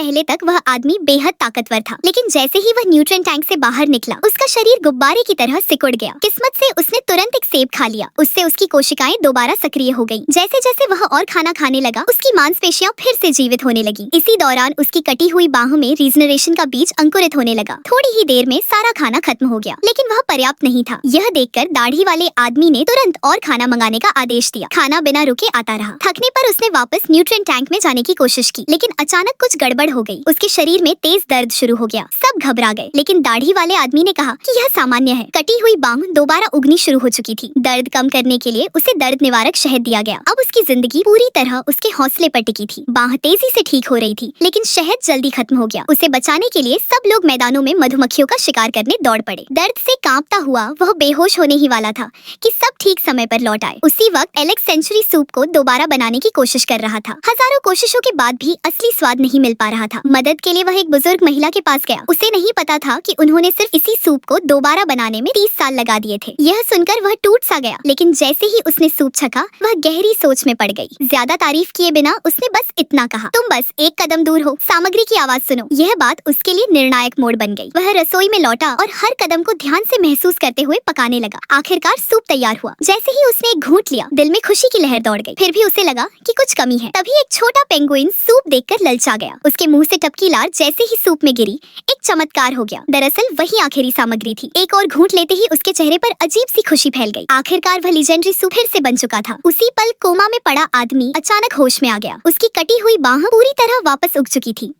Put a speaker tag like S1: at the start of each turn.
S1: पहले तक वह आदमी बेहद ताकतवर था, लेकिन जैसे ही वह न्यूट्रिएंट टैंक से बाहर निकला उसका शरीर गुब्बारे की तरह सिकुड़ गया। किस्मत से उसने तुरंत एक सेब खा लिया। उससे उसकी कोशिकाएं दोबारा सक्रिय हो गईं। जैसे जैसे वह और खाना खाने लगा उसकी मांसपेशियां फिर से जीवित होने लगी। इसी दौरान उसकी कटी हुई बाहों में रीजनरेशन का बीज अंकुरित होने लगा। थोड़ी ही देर में सारा खाना खत्म हो गया, लेकिन वह पर्याप्त नहीं था। यह देखकर दाढ़ी वाले आदमी ने तुरंत और खाना मंगाने का आदेश दिया। खाना बिना रुके आता रहा। थकने पर उसने वापस न्यूट्रिएंट टैंक में जाने की कोशिश की, लेकिन अचानक कुछ गड़बड़ हो गई। उसके शरीर में तेज दर्द शुरू हो गया। सब घबरा गए, लेकिन दाढ़ी वाले आदमी ने कहा कि यह सामान्य है। कटी हुई बाह दोबारा उगनी शुरू हो चुकी थी। दर्द कम करने के लिए उसे दर्द निवारक शहद दिया गया। अब उसकी जिंदगी पूरी तरह उसके हौसले पर टिकी थी। बाह तेजी से ठीक हो रही थी, लेकिन शहद जल्दी खत्म हो गया। उसे बचाने के लिए सब लोग मैदानों में मधुमक्खियों का शिकार करने दौड़ पड़े। दर्द से कांपता हुआ वह बेहोश होने ही वाला था कि सब ठीक समय पर लौट आए। उसी वक्त एलेक्स सेंचुरी सूप को दोबारा बनाने की कोशिश कर रहा था। हजारों कोशिशों के बाद भी असली स्वाद नहीं मिल पा रहा था। मदद के लिए वह एक बुजुर्ग महिला के पास गया। उसे नहीं पता था कि उन्होंने सिर्फ इसी सूप को दोबारा बनाने में 30 साल लगा दिए थे। यह सुनकर वह टूट सा गया, लेकिन जैसे ही उसने सूप छका वह गहरी सोच में पड़ गई। ज्यादा तारीफ किए बिना उसने बस इतना कहा, तुम बस एक कदम दूर हो, सामग्री की आवाज सुनो। यह बात उसके लिए निर्णायक मोड़ बन गई। वह रसोई में लौटा और हर कदम को ध्यान से महसूस करते हुए पकाने लगा। आखिरकार सूप तैयार हुआ। जैसे ही उसने एक घूंट लिया दिल में खुशी की लहर दौड़ गई। फिर भी उसे लगा कि कुछ कमी है। तभी एक छोटा पेंगुइन सूप देखकर ललचा गया। उसके मुंह से टपकी लार जैसे ही सूप में गिरी एक चमत्कार हो गया। दरअसल वही आखिरी सामग्री थी। एक और घूंट लेते ही उसके चेहरे पर अजीब सी खुशी फैल गई। आखिरकार वह लीजेंडरी सूप फिर से बन चुका था। उसी पल कोमा में पड़ा आदमी अचानक होश में आ गया। उसकी कटी हुई बाह पूरी तरह वापस उग चुकी थी।